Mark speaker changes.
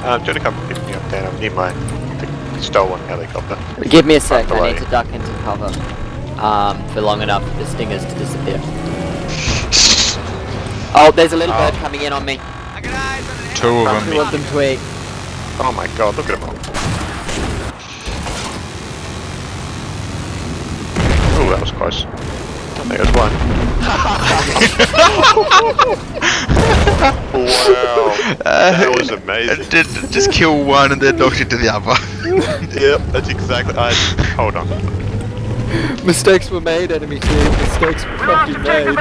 Speaker 1: Do you want to come pick me up, Dan? I'm near my stolen helicopter.
Speaker 2: Give me a sec,
Speaker 1: By the
Speaker 2: I
Speaker 1: way.
Speaker 2: need to duck into cover. For long enough for the stingers to disappear. Oh, there's a little bird coming in on me.
Speaker 3: Two of
Speaker 2: Two
Speaker 3: them.
Speaker 2: of them tweet.
Speaker 1: Oh my god, look at him. Oh, that was close. I think it was one. Wow, that was amazing.
Speaker 3: Just kill one and then knock it to the other.
Speaker 1: Yep, that's exactly. Hold on.
Speaker 2: Mistakes were made, enemy team. Mistakes were fucking made.